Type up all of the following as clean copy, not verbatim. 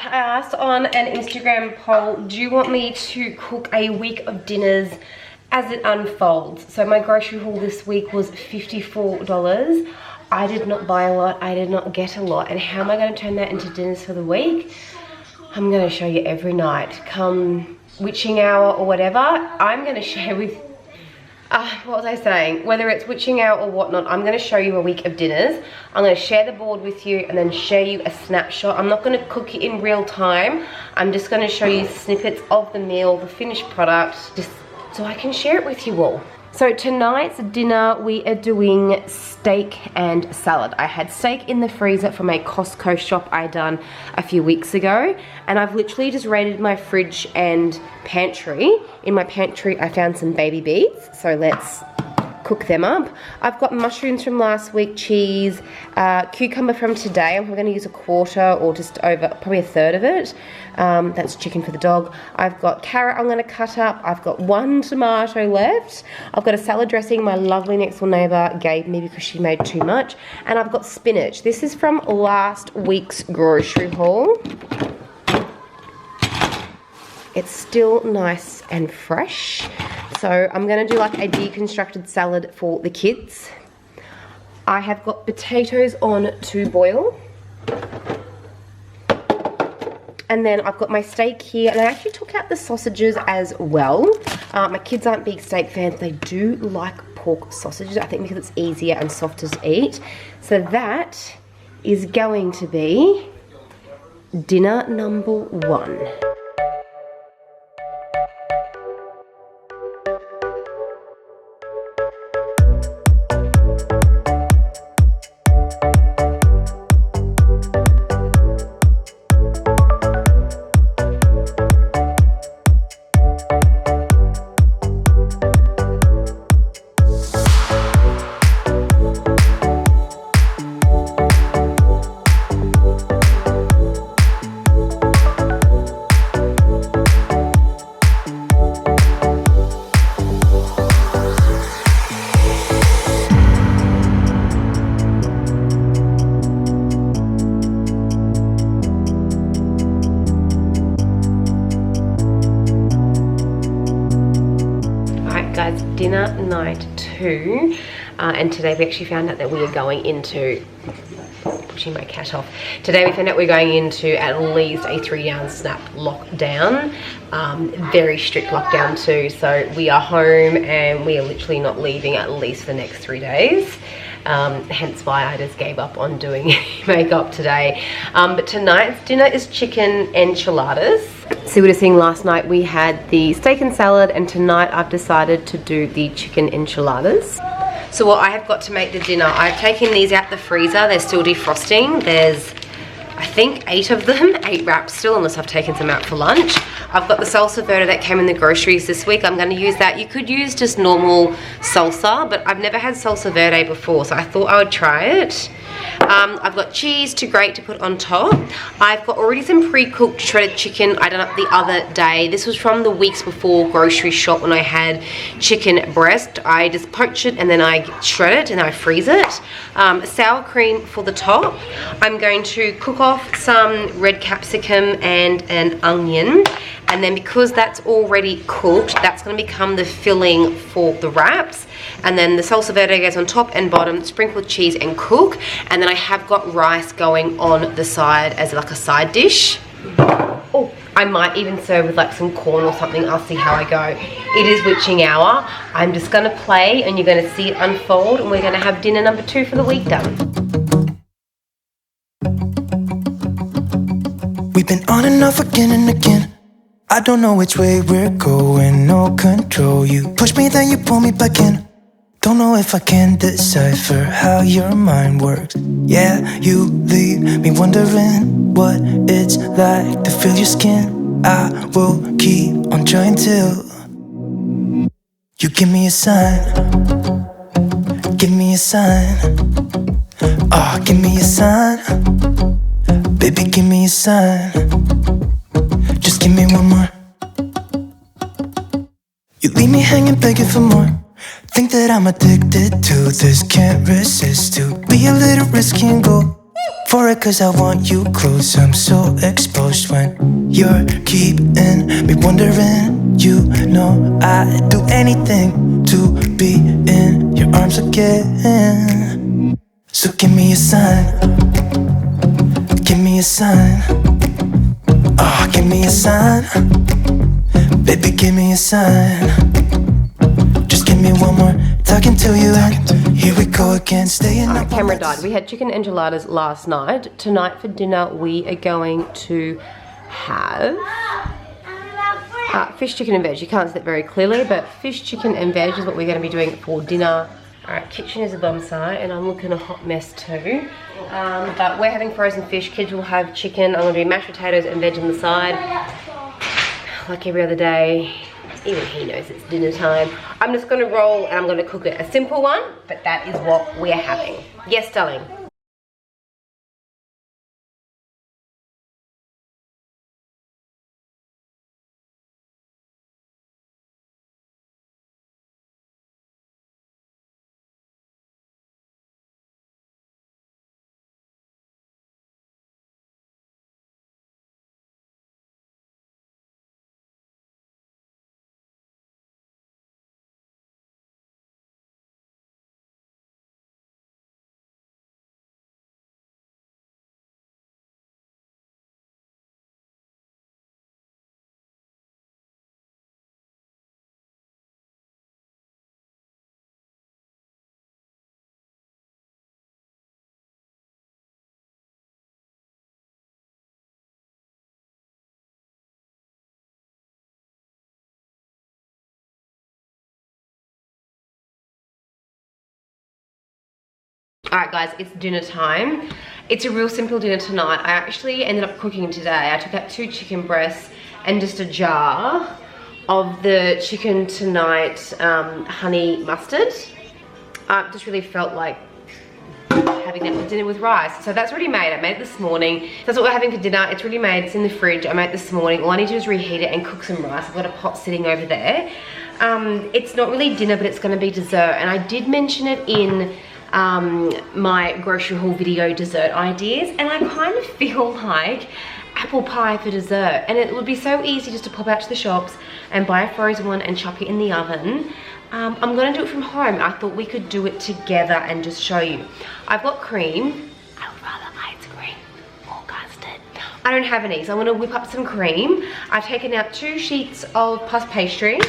I asked on an Instagram poll, do you want me to cook a week of dinners as it unfolds? So my grocery haul this week was $54. I did not buy a lot, I did not get a lot. And how am I going to turn that into dinners for the week? I'm going to show you every night. Come witching hour or whatever, I'm going to share with, what was I saying? Whether it's witching hour or whatnot, I'm going to show you a week of dinners. I'm going to share the board with you and then share you a snapshot. I'm not going to cook it in real time. I'm just going to show you snippets of the meal, the finished product, just so I can share it with you all. So tonight's dinner, we are doing steak and salad. I had steak in the freezer from a Costco shop I done a few weeks ago, and I've literally just raided my fridge and pantry. In my pantry, I found some baby beets, so let's cook them up. I've got mushrooms from last week, cheese, cucumber from today. I'm going to use a quarter or just over, probably a third of it. That's chicken for the dog. I've got carrot I'm going to cut up. I've got 1 tomato left. I've got a salad dressing my lovely next door neighbour gave me because she made too much. And I've got spinach. This is from last week's grocery haul. It's still nice and fresh. So I'm going to do like a deconstructed salad for the kids. I have got potatoes on to boil. And then I've got my steak here, and I actually took out the sausages as well. My kids aren't big steak fans. They do like pork sausages, I think, because it's easier and softer to eat. So that is going to be dinner number 1. Dinner night 2, and today we actually found out that we are going into, pushing my cat off, today we found out we're going into at least a 3-down snap lockdown, very strict lockdown too, so we are home and we are literally not leaving at least for the next 3 days. Hence why I just gave up on doing makeup today. But tonight's dinner is chicken enchiladas. So we were saying last night we had the steak and salad, and tonight I've decided to do the chicken enchiladas. So what I have got to make the dinner, I've taken these out the freezer. They're still defrosting. There's, I think, 8 of them, 8 wraps still, unless I've taken some out for lunch. I've got the salsa verde that came in the groceries this week. I'm going to use that. You could use just normal salsa, but I've never had salsa verde before, so I thought I would try it. I've got cheese to grate to put on top. I've got already some pre-cooked shredded chicken I done up the other day. This was from the weeks before grocery shop when I had chicken breast. I just poach it and then I shred it and then I freeze it. Sour cream for the top. I'm going to cook off some red capsicum and an onion. And then because that's already cooked, that's going to become the filling for the wraps. And then the salsa verde goes on top and bottom, sprinkle with cheese and cook. And then I have got rice going on the side as like a side dish. Oh, I might even serve with like some corn or something. I'll see how I go. It is witching hour. I'm just going to play and you're going to see it unfold. And we're going to have dinner number 2 for the week done. We've been on and off again and again. I don't know which way we're going, no control. You push me, then you pull me back in. Don't know if I can decipher how your mind works. Yeah, you leave me wondering what it's like to feel your skin. I will keep on trying till you give me a sign. Give me a sign. Oh, give me a sign. Baby, give me a sign. Just give me one more. You leave me hanging, begging for more. Think that I'm addicted to this, can't resist to be a little risky and go for it cause I want you close. I'm so exposed when you're keeping me wondering. You know I'd do anything to be in your arms again. So give me a sign, give me a sign. Oh, give me a sign, baby, give me a sign. Just give me one more talking to you, and here we go again, staying up. Camera died. We had chicken enchiladas last night. Tonight for dinner we are going to have fish, chicken and veg. You can't see that very clearly, but fish, chicken and veg is what we're going to be doing for dinner. Alright, kitchen is a bum side and I'm looking a hot mess too. But we're having frozen fish. Kids will have chicken. I'm going to do mashed potatoes and veg on the side. Like every other day. Even he knows it's dinner time. I'm just going to roll and I'm going to cook it. A simple one, but that is what we're having. Yes, darling. Alright guys, it's dinner time. It's a real simple dinner tonight. I actually ended up cooking today. I took out 2 chicken breasts and just a jar of the chicken tonight honey mustard. Just really felt like having that for dinner with rice. So that's already made. I made it this morning. That's what we're having for dinner. It's already made. It's in the fridge. I made it this morning. All I need to do is reheat it and cook some rice. I've got a pot sitting over there. It's not really dinner, but it's going to be dessert. And I did mention it in my grocery haul video, dessert ideas, and I kind of feel like apple pie for dessert, and it would be so easy just to pop out to the shops and buy a frozen one and chuck it in the oven. I'm gonna do it from home. I thought we could do it together and just show you. I've got cream. I would rather ice cream or custard. I don't have any, so I'm gonna whip up some cream. I've taken out 2 sheets of puff pastry.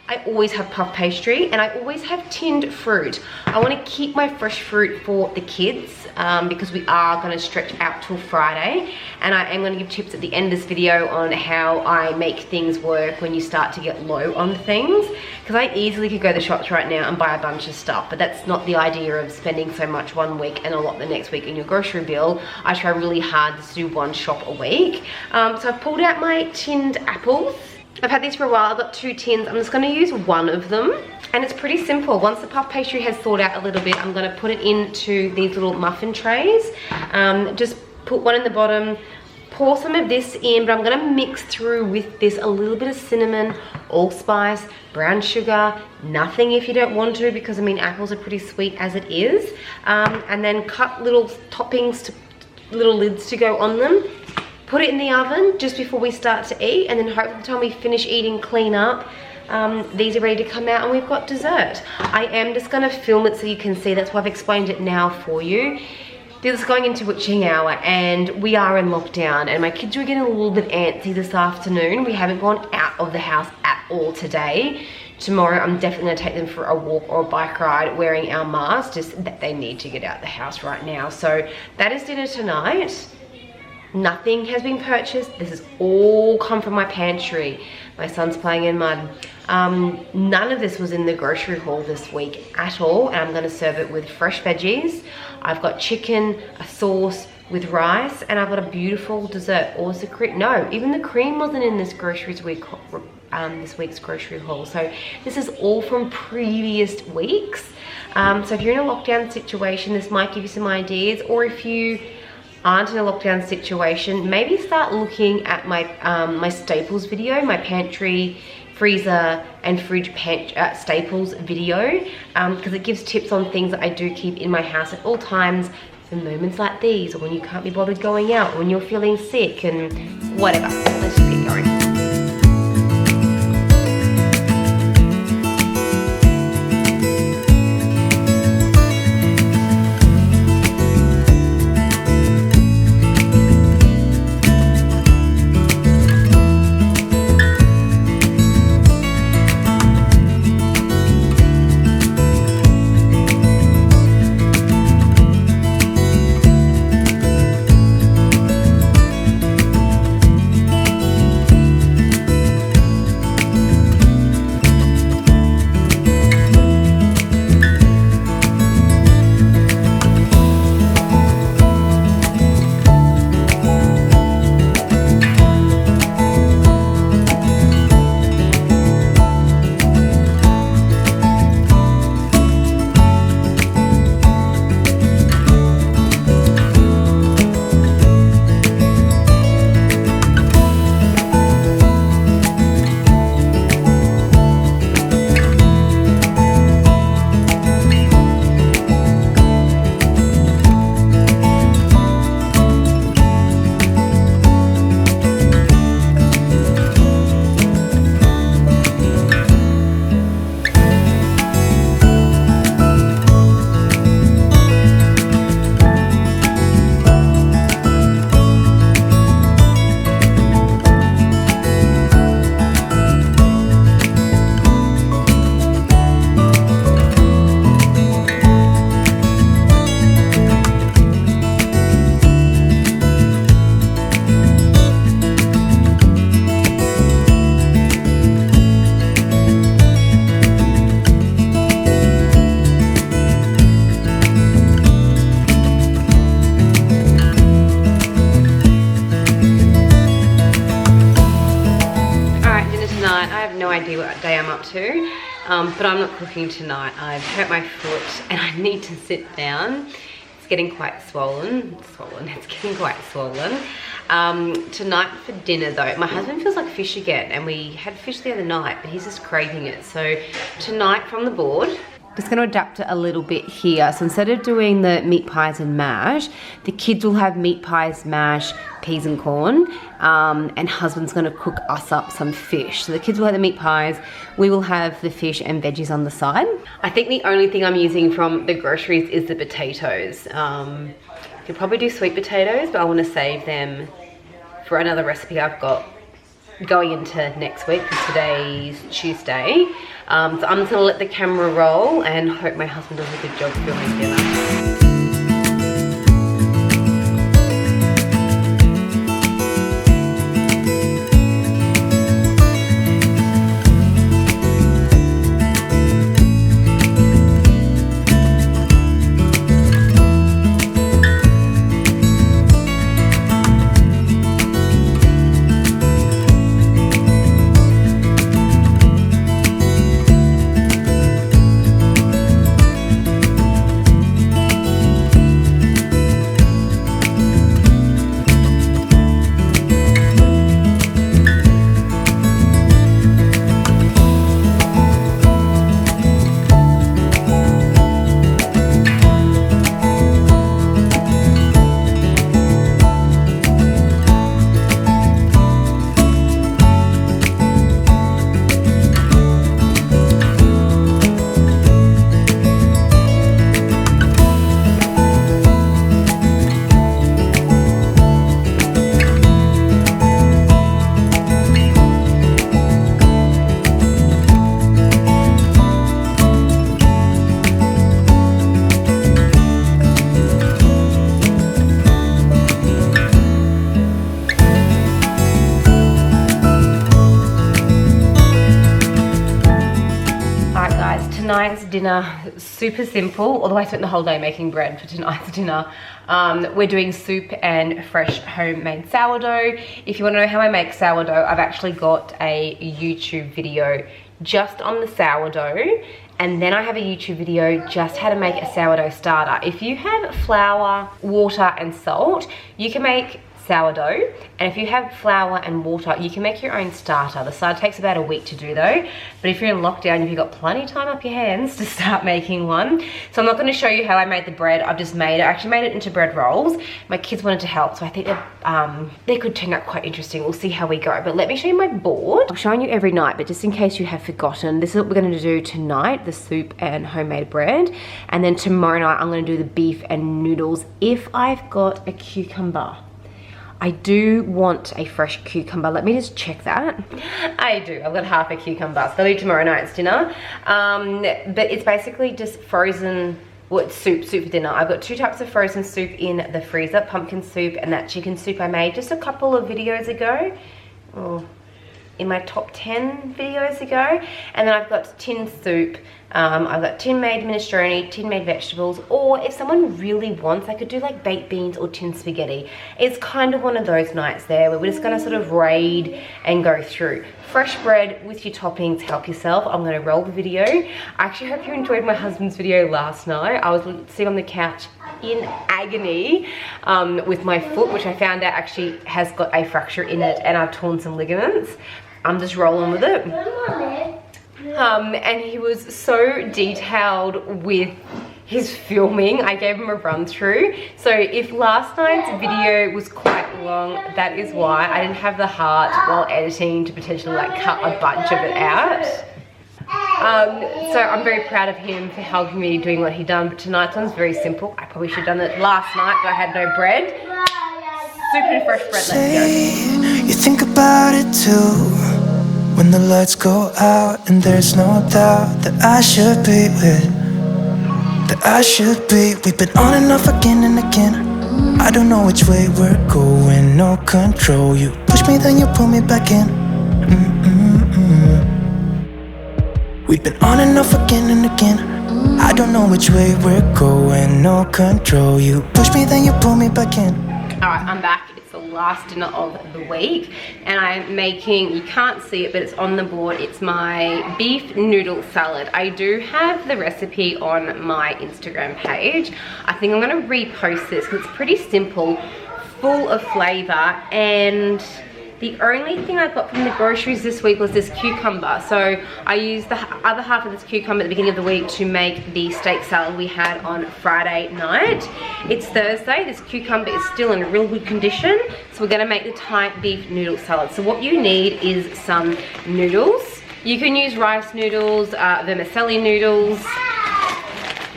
I always have puff pastry, and I always have tinned fruit. I want to keep my fresh fruit for the kids because we are going to stretch out till Friday, and I am going to give tips at the end of this video on how I make things work when you start to get low on things, because I easily could go to the shops right now and buy a bunch of stuff, but that's not the idea of spending so much one week and a lot the next week in your grocery bill. I try really hard to do 1 shop a week. So I've pulled out my tinned apples. I've had these for a while. I've got 2 tins. I'm just going to use 1 of them, and it's pretty simple. Once the puff pastry has thawed out a little bit, I'm going to put it into these little muffin trays. Just put 1 in the bottom, pour some of this in, but I'm going to mix through with this a little bit of cinnamon, allspice, brown sugar, nothing if you don't want to, because I mean apples are pretty sweet as it is, and then cut little toppings, little lids to go on them. Put it in the oven just before we start to eat, and then hopefully by the time we finish eating, clean up, these are ready to come out and we've got dessert. I am just going to film it so you can see. That's why I've explained it now for you. This is going into witching hour and we are in lockdown, and my kids are getting a little bit antsy this afternoon. We haven't gone out of the house at all today. Tomorrow I'm definitely going to take them for a walk or a bike ride wearing our masks, just that they need to get out of the house right now. So that is dinner tonight. Nothing has been purchased. This has all come from my pantry. My son's playing in mud. None of this was in the grocery haul this week at all, and I'm going to serve it with fresh veggies. I've got chicken, a sauce with rice, and I've got a beautiful dessert. Or the cream? No, even the cream wasn't in this this week's grocery haul. So this is all from previous weeks. So if you're in a lockdown situation, this might give you some ideas, or if you aren't in a lockdown situation, maybe start looking at my my staples video, my pantry, freezer and fridge staples video, because it gives tips on things that I do keep in my house at all times, for moments like these, or when you can't be bothered going out, or when you're feeling sick and whatever. Let's just get going. Idea what day I'm up to, but I'm not cooking tonight. I've hurt my foot and I need to sit down. It's getting quite swollen. It's getting quite swollen. Tonight for dinner though, my husband feels like fish again, and we had fish the other night, but he's just craving it. So tonight from the board, just going to adapt it a little bit here. So instead of doing the meat pies and mash, the kids will have meat pies, mash, peas and corn, and husband's going to cook us up some fish. So the kids will have the meat pies, we will have the fish and veggies on the side. I think the only thing I'm using from the groceries is the potatoes. Could probably do sweet potatoes, but I want to save them for another recipe I've got going into next week, because today's Tuesday. So I'm just going to let the camera roll and hope my husband does a good job filming dinner. Tonight's dinner, super simple, although I spent the whole day making bread for tonight's dinner. We're doing soup and fresh homemade sourdough. If you want to know how I make sourdough, I've actually got a YouTube video just on the sourdough, and then I have a YouTube video just how to make a sourdough starter. If you have flour, water and salt, you can make sourdough, and if you have flour and water, you can make your own starter. The starter takes about a week to do though, but if you're in lockdown, you've got plenty of time up your hands to start making one. So I'm not going to show you how I made the bread. I've just made it. I actually made it into bread rolls. My kids wanted to help, so I think that they could turn out quite interesting. We'll see how we go, but let me show you my board. I'm showing you every night, but just in case you have forgotten, this is what we're going to do tonight, the soup and homemade bread, and then tomorrow night I'm going to do the beef and noodles if I've got a cucumber. I do want a fresh cucumber. Let me just check that. I do. I've got half a cucumber, so I'll do tomorrow night's dinner. But it's basically just frozen, well, it's soup for dinner. I've got 2 types of frozen soup in the freezer, pumpkin soup and that chicken soup I made just a couple of videos ago. Oh, in my top 10 videos ago. And then I've got tin soup. I've got tin made minestrone, tin made vegetables, or if someone really wants, I could do like baked beans or tin spaghetti. It's kind of one of those nights there where we're just gonna sort of raid and go through. Fresh bread with your toppings, help yourself. I'm gonna roll the video. I actually hope you enjoyed my husband's video last night. I was sitting on the couch in agony with my foot, which I found out actually has got a fracture in it, and I've torn some ligaments. I'm just rolling with it. And he was so detailed with his filming. I gave him a run through. So if last night's video was quite long, that is why. I didn't have the heart while editing to potentially like cut a bunch of it out. So I'm very proud of him for helping me doing what he done. But tonight's one's very simple. I probably should have done it last night, but I had no bread. Soup and fresh bread, let's go. You think about it too. When the lights go out and there's no doubt that I should be with, that I should be. We've been on and off again and again. I don't know which way we're going, no control. You push me, then you pull me back in. We've been on and off again and again. I don't know which way we're going, no control. You push me, then you pull me back in. Alright, I'm back. It's the last dinner of the week, and I'm making, you can't see it, but it's on the board. It's my beef noodle salad. I do have the recipe on my Instagram page. I think I'm going to repost this because it's pretty simple, full of flavor, and the only thing I got from the groceries this week was this cucumber. So I used the other half of this cucumber at the beginning of the week to make the steak salad we had on Friday night. It's Thursday. This cucumber is still in real good condition. So we're gonna make the Thai beef noodle salad. So what you need is some noodles. You can use rice noodles, vermicelli noodles.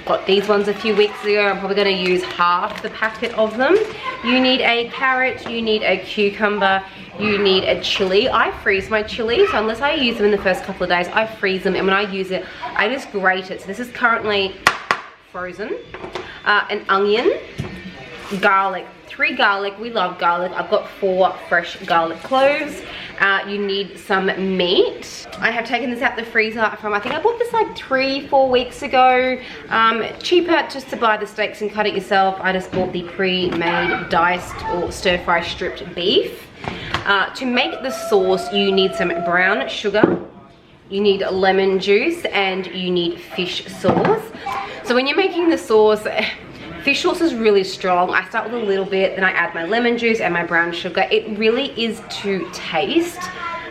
Got these ones a few weeks ago. I'm probably going to use half the packet of them. You need a carrot, you need a cucumber, you need a chili. I freeze my chili, so unless I use them in the first couple of days, I freeze them, and when I use it, I just grate it. So this is currently frozen. An onion, garlic, 3 garlic, we love garlic. I've got 4 fresh garlic cloves. You need some meat. I have taken this out the freezer from, I think I bought this like 3-4 weeks ago. Cheaper just to buy the steaks and cut it yourself. I just bought the pre-made diced or stir-fry stripped beef. To make the sauce, you need some brown sugar, you need lemon juice, and you need fish sauce. So when you're making the sauce, fish sauce is really strong. I start with a little bit, then I add my lemon juice and my brown sugar. It really is to taste.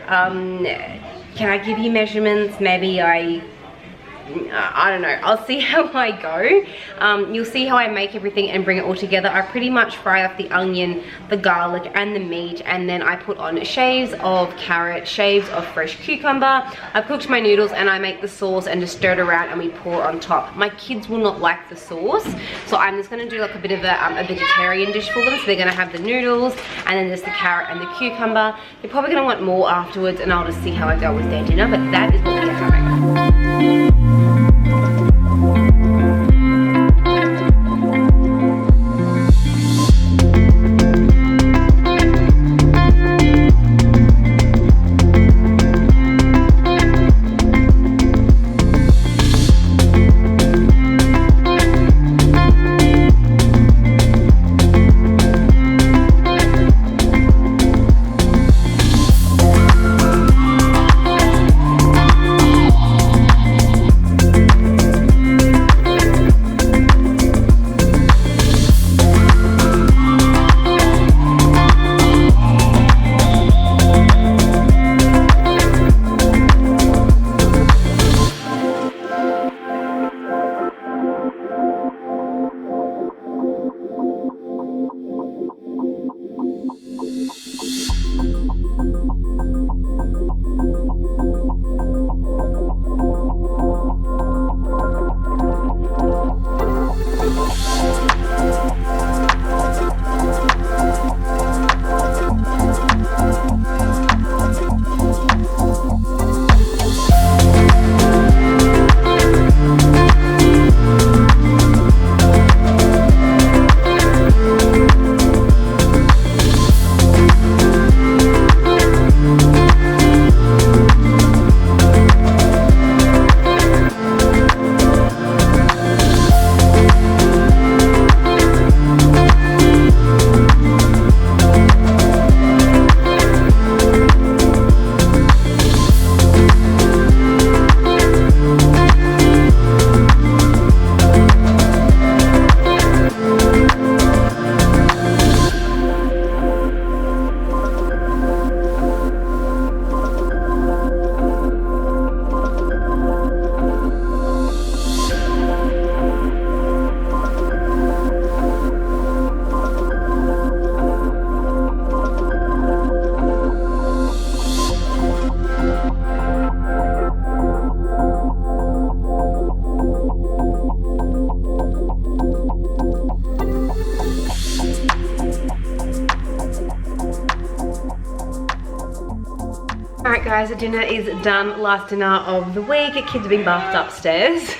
Can I give you measurements? Maybe I don't know. I'll see how I go. You'll see how I make everything and bring it all together. I pretty much fry off the onion, the garlic, and the meat, and then I put on shaves of carrot, shaves of fresh cucumber. I've cooked my noodles and I make the sauce and just stir it around and we pour on top. My kids will not like the sauce, so I'm just going to do like a bit of a vegetarian dish for them. So they're going to have the noodles and then just the carrot and the cucumber. They're probably going to want more afterwards, and I'll just see how I go with their dinner, but that is what we're having. guys, dinner is done. Last dinner of the week. Kids are being bathed upstairs.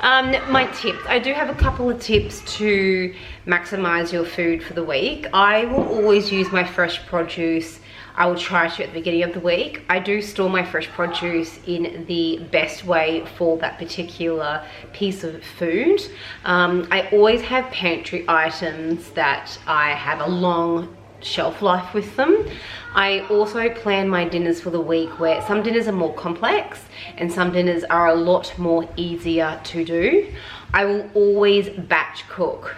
My tips. I do have a couple of tips to maximize your food for the week. I will always use my fresh produce. I will try to at the beginning of the week. I do store my fresh produce in the best way for that particular piece of food. I always have pantry items that I have a long shelf life with them. I also plan my dinners for the week where some dinners are more complex and some dinners are a lot more easier to do. I will always batch cook.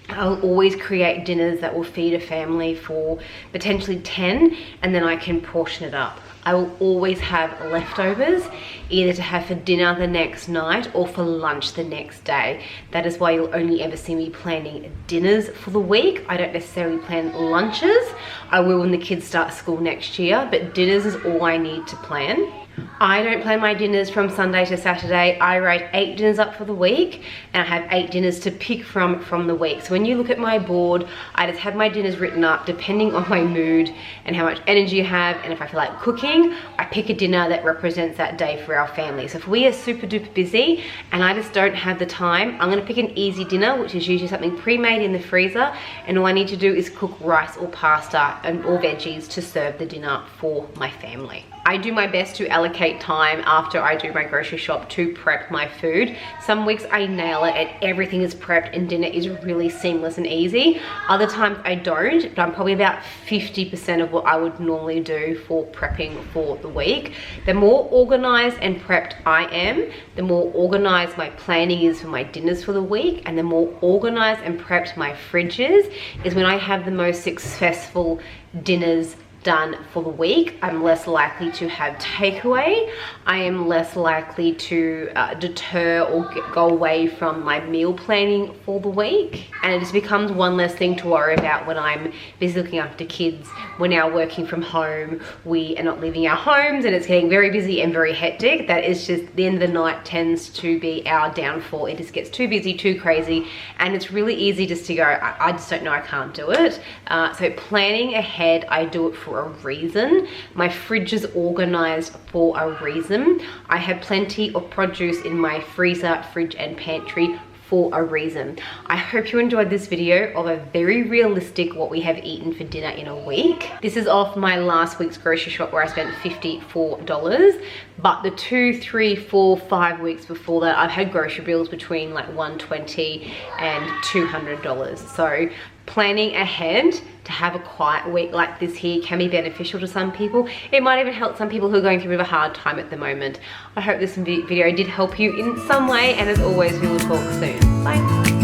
I'll always create dinners that will feed a family for potentially 10, and then I can portion it up. I will always have leftovers, either to have for dinner the next night or for lunch the next day. That is why you'll only ever see me planning dinners for the week. I don't necessarily plan lunches. I will when the kids start school next year, but dinners is all I need to plan. I don't plan my dinners from Sunday to Saturday. I write 8 dinners up for the week, and I have 8 dinners to pick from the week. So when you look at my board, I just have my dinners written up depending on my mood and how much energy I have, and if I feel like cooking, I pick a dinner that represents that day for our family. So if we are super duper busy and I just don't have the time, I'm gonna pick an easy dinner, which is usually something pre-made in the freezer, and all I need to do is cook rice or pasta or veggies to serve the dinner for my family. I do my best to allocate time after I do my grocery shop to prep my food. Some weeks I nail it and everything is prepped and dinner is really seamless and easy. Other times I don't, but I'm probably about 50% of what I would normally do for prepping for the week. The more organized and prepped I am, the more organized my planning is for my dinners for the week, and the more organized and prepped my fridge is when I have the most successful dinners done for the week. I'm less likely to have takeaway. I am less likely to deter or go away from my meal planning for the week, and it just becomes one less thing to worry about when I'm busy looking after kids. We're now working from home, we are not leaving our homes, and it's getting very busy and very hectic. That is just the end of the night tends to be our downfall. It just gets too busy, too crazy, and it's really easy just to go, I just don't know, I can't do it. So planning ahead, I do it for a reason. My fridge is organized for a reason. I have plenty of produce in my freezer, fridge and pantry for a reason. I hope you enjoyed this video of a very realistic what we have eaten for dinner in a week. This is off my last week's grocery shop where I spent $54, but the 2, 3, 4, 5 weeks before that I've had grocery bills between like $120 and $200. So planning ahead to have a quiet week like this here can be beneficial to some people. It might even help some people who are going through a bit of a hard time at the moment. I hope this video did help you in some way, and as always, we will talk soon. Bye.